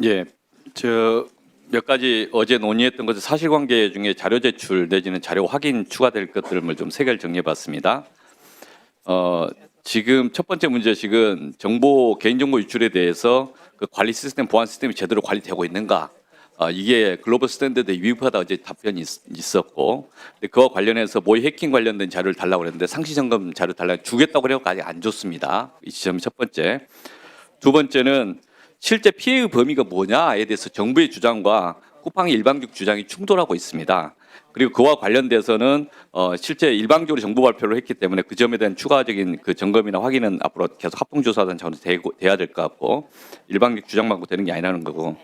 예, 몇 가지 어제 논의했던 것은 사실관계 중에 자료 제출 내지는 자료 확인 추가될 것들을 좀 세 개를 정리해봤습니다. 지금 첫 번째 문제식은 개인정보 유출에 대해서 그 관리 시스템, 보안 시스템이 제대로 관리되고 있는가? 이게 글로벌 스탠더드에 위법하다 어제 답변이 있었고, 근데 그와 관련해서 모의 해킹 관련된 자료를 달라고 그랬는데 상시 점검 자료 달라고 주겠다고 그래서 아직 안 줬습니다. 이 지점이 첫 번째. 두 번째는 실제 피해의 범위가 뭐냐에 대해서 정부의 주장과 쿠팡의 일방적 주장이 충돌하고 있습니다. 그리고 그와 관련돼서는 실제 일방적으로 정보 발표를 했기 때문에 그 점에 대한 추가적인 그 점검이나 확인은 앞으로 계속 합동조사단 차원에서 돼야 될 것 같고, 일방적 주장만 되는 게 아니라는 거고.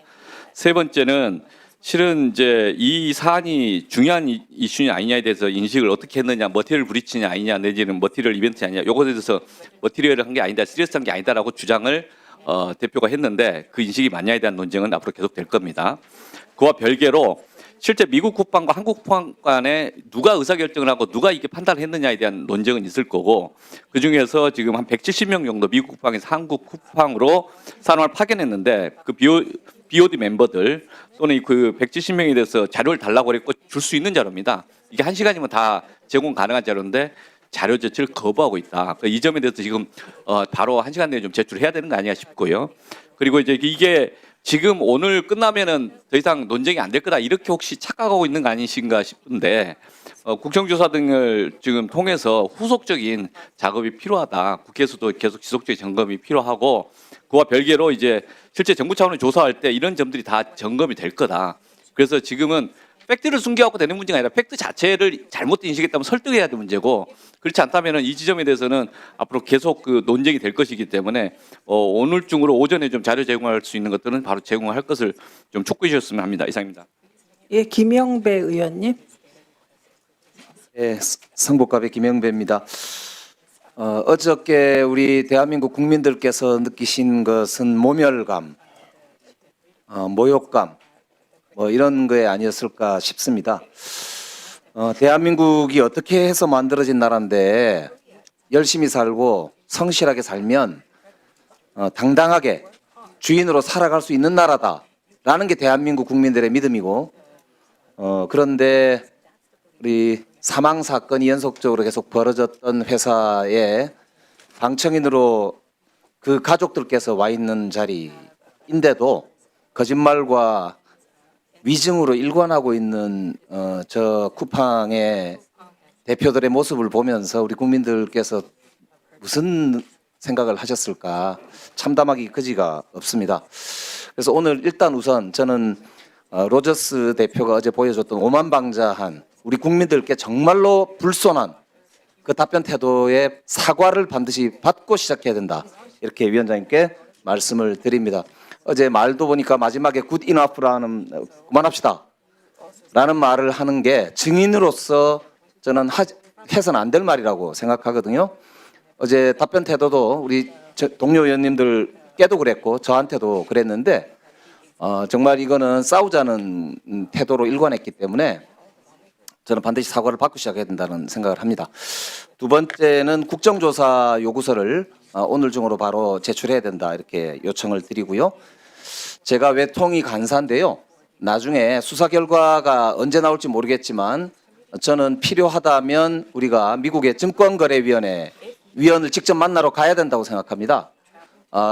세 번째는 실은 이제 이 사안이 중요한 이슈냐 아니냐에 대해서 인식을 어떻게 했느냐, 머티리얼 브리치냐 아니냐 내지는 머티리얼 이벤트냐 아니냐, 요것에 대해서 머티리얼을 한 게 아니다, 시리어스한 게 아니다라고 주장을 대표가 했는데 그 인식이 맞냐에 대한 논쟁은 앞으로 계속 될 겁니다. 그와 별개로 실제 미국 쿠팡과 한국 쿠팡 간에 누가 의사결정을 하고 누가 이게 판단을 했느냐에 대한 논쟁은 있을 거고, 그중에서 지금 한 170명 정도 미국 쿠팡에서 한국 쿠팡으로 산업을 파견했는데 그 BOD 멤버들 또는 그 170명에 대해서 자료를 달라고 그랬고 줄 수 있는 자료입니다. 이게 1시간이면 다 제공 가능한 자료인데 자료 제출을 거부하고 있다. 이 점에 대해서 지금 바로 1시간 내에 좀 제출해야 되는 거 아니냐 싶고요. 그리고 이제 이게 지금 오늘 끝나면은 더 이상 논쟁이 안 될 거다 이렇게 혹시 착각하고 있는 거 아니신가 싶은데, 국정조사 등을 지금 통해서 후속적인 작업이 필요하다. 국회에서도 계속 지속적인 점검이 필요하고, 그와 별개로 이제 실제 정부 차원의 조사할 때 이런 점들이 다 점검이 될 거다. 그래서 지금은 팩트를 숨겨갖고 되는 문제가 아니라 팩트 자체를 잘못 인식했다면 설득해야 될 문제고, 그렇지 않다면 이 지점에 대해서는 앞으로 계속 그 논쟁이 될 것이기 때문에 오늘 중으로 오전에 좀 자료 제공할 수 있는 것들은 바로 제공할 것을 좀 촉구해 주셨으면 합니다. 이상입니다. 예, 김영배 의원님. 예, 성북갑의 김영배입니다. 어저께 우리 대한민국 국민들께서 느끼신 것은 모멸감, 모욕감, 뭐 이런 거에 아니었을까 싶습니다. 대한민국이 어떻게 해서 만들어진 나라인데 열심히 살고 성실하게 살면 당당하게 주인으로 살아갈 수 있는 나라다라는 게 대한민국 국민들의 믿음이고, 그런데 우리 사망 사건이 연속적으로 계속 벌어졌던 회사에 방청인으로 그 가족들께서 와 있는 자리인데도 거짓말과 위증으로 일관하고 있는 저 쿠팡의 대표들의 모습을 보면서 우리 국민들께서 무슨 생각을 하셨을까 참담하기 그지가 없습니다. 그래서 오늘 일단 우선 저는 로저스 대표가 어제 보여줬던 오만방자한 우리 국민들께 정말로 불손한 그 답변 태도에 사과를 반드시 받고 시작해야 된다, 이렇게 위원장님께 말씀을 드립니다. 어제 말도 보니까 마지막에 굿 이너프라는 그만합시다 라는 말을 하는 게 증인으로서 저는 해서는 안 될 말이라고 생각하거든요. 어제 답변 태도도 우리 동료 의원님들께도 그랬고 저한테도 그랬는데 정말 이거는 싸우자는 태도로 일관했기 때문에 저는 반드시 사과를 받고 시작해야 된다는 생각을 합니다. 두 번째는 국정조사 요구서를 오늘 중으로 바로 제출해야 된다, 이렇게 요청을 드리고요. 제가 외통이 간사인데요. 나중에 수사 결과가 언제 나올지 모르겠지만 저는 필요하다면 우리가 미국의 증권거래위원회 위원을 직접 만나러 가야 된다고 생각합니다.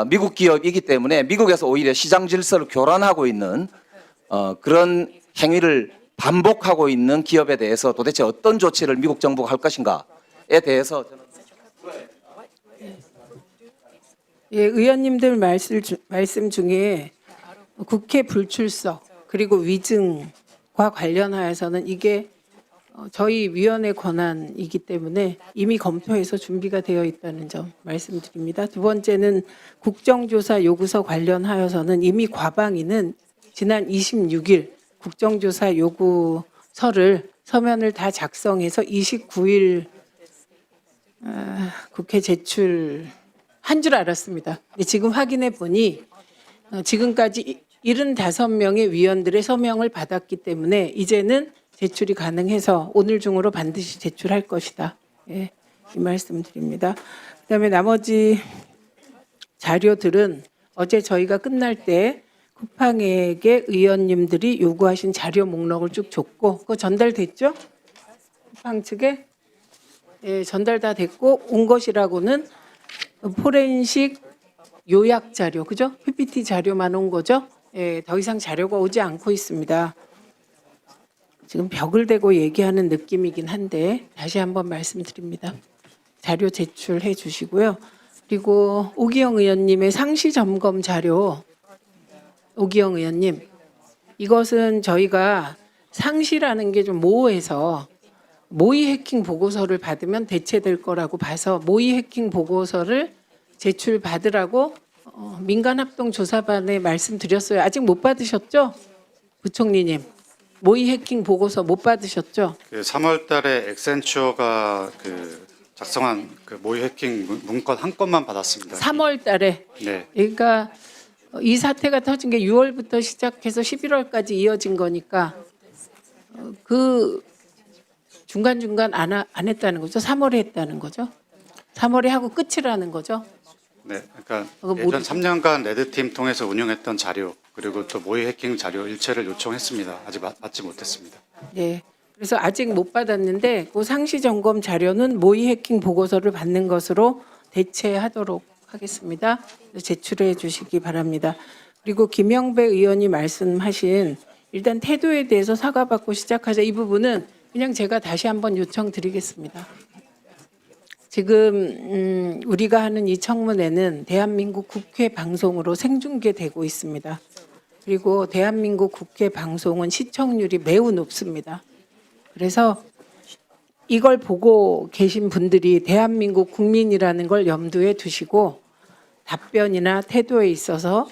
미국 기업이기 때문에 미국에서 오히려 시장 질서를 교란하고 있는 그런 행위를 반복하고 있는 기업에 대해서 도대체 어떤 조치를 미국 정부가 할 것인가에 대해서 저는 예, 의원님들 말씀 중에 국회 불출석 그리고 위증과 관련하여서는 이게 저희 위원회 권한이기 때문에 이미 검토해서 준비가 되어 있다는 점 말씀드립니다. 두 번째는 국정조사 요구서 관련하여서는 이미 과방위는 지난 26일 국정조사 요구서를 서면을 다 작성해서 29일 국회 제출한 줄 알았습니다. 근데 지금 확인해 보니 지금까지 75명의 위원들의 서명을 받았기 때문에 이제는 제출이 가능해서 오늘 중으로 반드시 제출할 것이다. 예, 이 말씀 드립니다. 그다음에 나머지 자료들은 어제 저희가 끝날 때 쿠팡에게 의원님들이 요구하신 자료 목록을 쭉 줬고 그거 전달됐죠? 쿠팡 측에 예, 전달 다 됐고 온 것이라고는 포렌식 요약 자료, 그죠? PPT 자료만 온 거죠? 예, 더 이상 자료가 오지 않고 있습니다. 지금 벽을 대고 얘기하는 느낌이긴 한데 다시 한번 말씀드립니다. 자료 제출해 주시고요. 그리고 오기영 의원님의 상시 점검 자료, 오기영 의원님, 이것은 저희가 상시라는 게 좀 모호해서 모의 해킹 보고서를 받으면 대체될 거라고 봐서 모의 해킹 보고서를 제출 받으라고 민간합동조사반에 말씀드렸어요. 아직 못 받으셨죠? 부총리님. 모의 해킹 보고서 못 받으셨죠? 그 3월 달에 엑센추어가 그 작성한 그 모의 해킹 문건 한 건만 받았습니다. 3월 달에. 네. 그러니까 이 사태가 터진 게 6월부터 시작해서 11월까지 이어진 거니까 그 중간중간 안 했다는 거죠? 3월에 했다는 거죠? 3월에 하고 끝이라는 거죠? 네. 그러니까 그거 예전 모두- 3년간 레드팀 통해서 운영했던 자료 그리고 또 모의 해킹 자료 일체를 요청했습니다. 아직 받지 못했습니다. 네. 그래서 아직 못 받았는데 그 상시 점검 자료는 모의 해킹 보고서를 받는 것으로 대체하도록 하겠습니다. 제출해 주시기 바랍니다. 그리고 김영배 의원이 말씀하신 일단 태도에 대해서 사과받고 시작하자 이 부분은 그냥 제가 다시 한번 요청드리겠습니다. 지금 우리가 하는 이 청문회는 대한민국 국회 방송으로 생중계되고 있습니다. 그리고 대한민국 국회 방송은 시청률이 매우 높습니다. 그래서 이걸 보고 계신 분들이 대한민국 국민이라는 걸 염두에 두시고 답변이나 태도에 있어서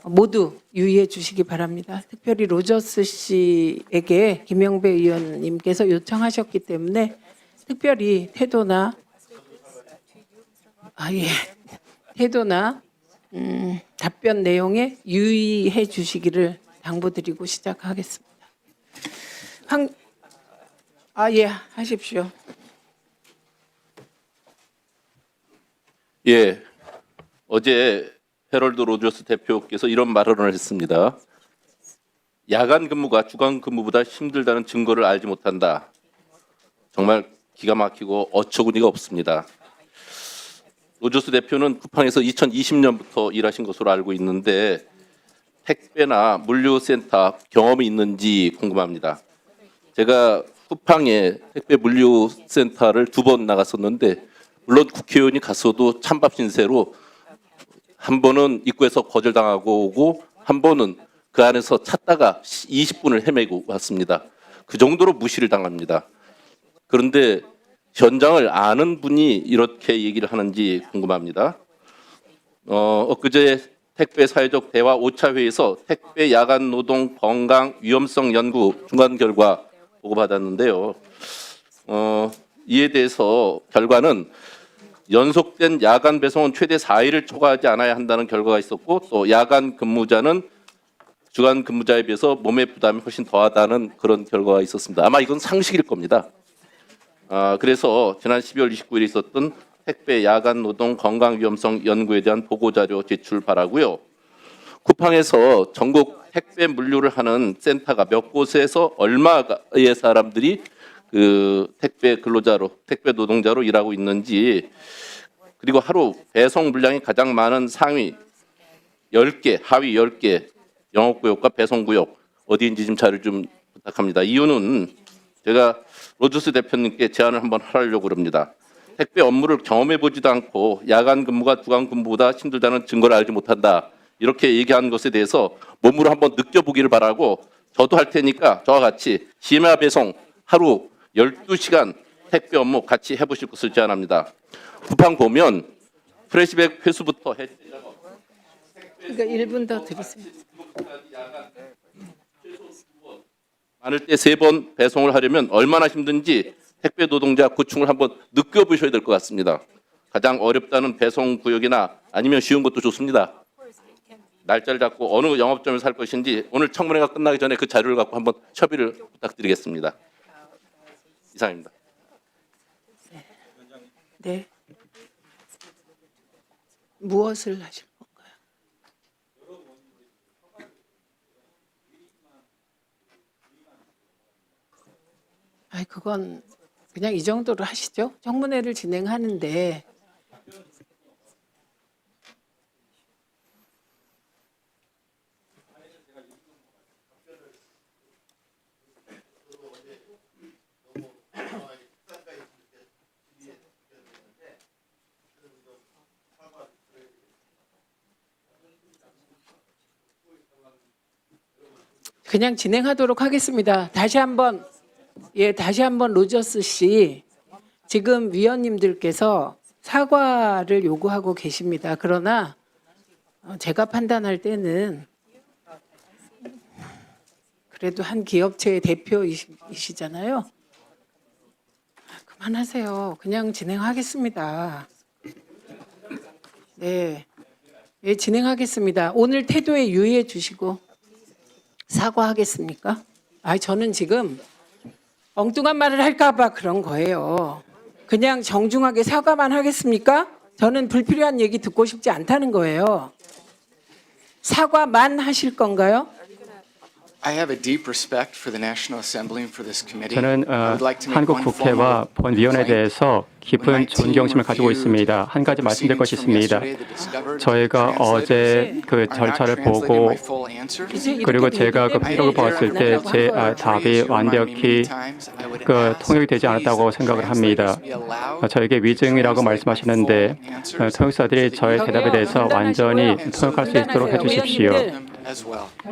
모두 유의해 주시기 바랍니다. 특별히 로저스 씨에게 김영배 의원님께서 요청하셨기 때문에 특별히 태도나 태도나 답변 내용에 유의해 주시기를 당부드리고 시작하겠습니다. 하십시오. 예, 어제 헤럴드 로저스 대표께서 이런 발언을 했습니다. 야간 근무가 주간 근무보다 힘들다는 증거를 알지 못한다. 정말 기가 막히고 어처구니가 없습니다. 로저스 대표는 쿠팡에서 2020년부터 일하신 것으로 알고 있는데 택배나 물류센터 경험이 있는지 궁금합니다. 제가 쿠팡에 택배 물류센터를 2번 나갔었는데 물론 국회의원이 갔어도 찬밥 신세로 한 번은 입구에서 거절당하고 오고 한 번은 그 안에서 찾다가 20분을 헤매고 왔습니다. 그 정도로 무시를 당합니다. 그런데 현장을 아는 분이 이렇게 얘기를 하는지 궁금합니다. 엊그제 택배 사회적 대화 5차 회의에서 택배 야간 노동 건강 위험성 연구 중간 결과 보고받았는데요. 이에 대해서 결과는 연속된 야간 배송은 최대 4일을 초과하지 않아야 한다는 결과가 있었고 또 야간 근무자는 주간 근무자에 비해서 몸의 부담이 훨씬 더하다는 그런 결과가 있었습니다. 아마 이건 상식일 겁니다. 그래서 지난 12월 29일에 있었던 택배 야간 노동 건강 위험성 연구에 대한 보고 자료 제출 바라고요. 쿠팡에서 전국 택배 물류를 하는 센터가 몇 곳에서 얼마의 사람들이 그 택배 근로자로 택배 노동자로 일하고 있는지 그리고 하루 배송 물량이 가장 많은 상위 10개, 하위 10개 영업구역과 배송구역 어디인지 좀 자료 좀 부탁합니다. 이유는 제가 로저스 대표님께 제안을 한번 하려고 합니다. 택배 업무를 경험해 보지도 않고 야간 근무가 주간 근무보다 힘들다는 증거를 알지 못한다. 이렇게 얘기한 것에 대해서 몸으로 한번 느껴보기를 바라고 저도 할 테니까 저와 같이 심야 배송 하루 12시간 택배 업무 같이 해보실 것을 제안합니다. 쿠팡 보면 프레시백 회수부터 그러니까 1분 더 드리겠습니다. 많을 때 3번 배송을 하려면 얼마나 힘든지 택배 노동자 고충을 한번 느껴보셔야 될 것 같습니다. 가장 어렵다는 배송 구역이나 아니면 쉬운 것도 좋습니다. 날짜를 잡고 어느 영업점을 살 것인지 오늘 청문회가 끝나기 전에 그 자료를 갖고 한번 협의를 부탁드리겠습니다. 이상입니다. 네. 무엇을 하실 건가요? 그건 그냥 이 정도로 하시죠. 청문회를 진행하는데 그냥 진행하도록 하겠습니다. 다시 한번 로저스 씨, 지금 위원님들께서 사과를 요구하고 계십니다. 그러나 제가 판단할 때는 그래도 한 기업체의 대표이시잖아요. 그만하세요. 그냥 진행하겠습니다. 네, 예, 진행하겠습니다. 오늘 태도에 유의해 주시고 사과하겠습니까? 저는 지금 엉뚱한 말을 할까 봐 그런 거예요. 그냥 정중하게 사과만 하겠습니까? 저는 불필요한 얘기 듣고 싶지 않다는 거예요. 사과만 하실 건가요? I have a deep respect for the National Assembly and for this committee. 저는 I would like to make 한국 one 국회와 formal 본위원회에 complaint. 대해서 깊은 존경심을 가지고 있습니다. 한 가지 말씀드릴 것이 있습니다. 저희가 어제 그 절차를 보고 그리고 제가 그 피력을 봤을 때 제 답이 완벽히 그 통역이 되지 않았다고 생각을 합니다. 저에게 위증이라고 말씀하시는데 통역사들이 저의 대답에 대해서 완전히 통역할 수 있도록 해주십시오.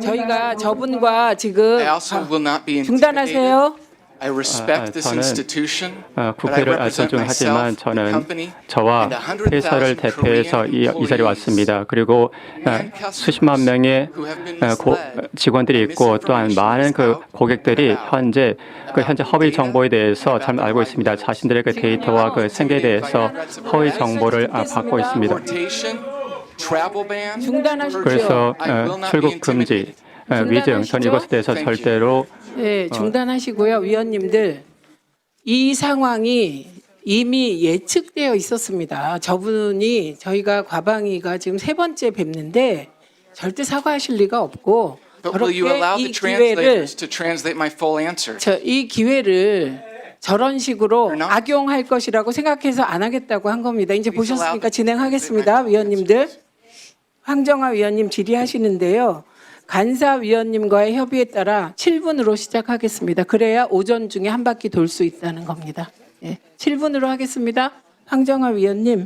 저희가 저분과 지금 I also will not be intimidated. 중단하세요. I respect this 저는 institution, but I 국회를 represent 존중하지만 myself, the 저는 company, 저와 and 100,000 회사를 대표해서 이 자리에 왔습니다. 그리고 수십만 명의 직원들이 있고 또한 많은 그 고객들이 현재 허위 정보에 대해서 잘 알고 있습니다. 자신들의 그 데이터와 그 생계에 대해서 허위 정보를 받고 있습니다. travel ban. 중단하십시오. 그래서 출국 금지, 위증, 전 이것에 대해서 절대로 네, 중단하시고요. 위원님들, 이 상황이 이미 예측되어 있었습니다. 저분이 저희가 과방위가 지금 3번째 뵙는데 절대 사과하실 리가 없고 But will you allow the translators to translate my full answer? 이 기회를 저런 식으로 Or not? 악용할 것이라고 생각해서 안 하겠다고 한 겁니다. 이제 Please allow 보셨으니까 them to 진행하겠습니다. translate my 위원님들. 황정아 위원님 질의하시는데요. 간사위원님과의 협의에 따라 7분으로 시작하겠습니다. 그래야 오전 중에 한 바퀴 돌 수 있다는 겁니다. 7분으로 하겠습니다. 황정아 위원님.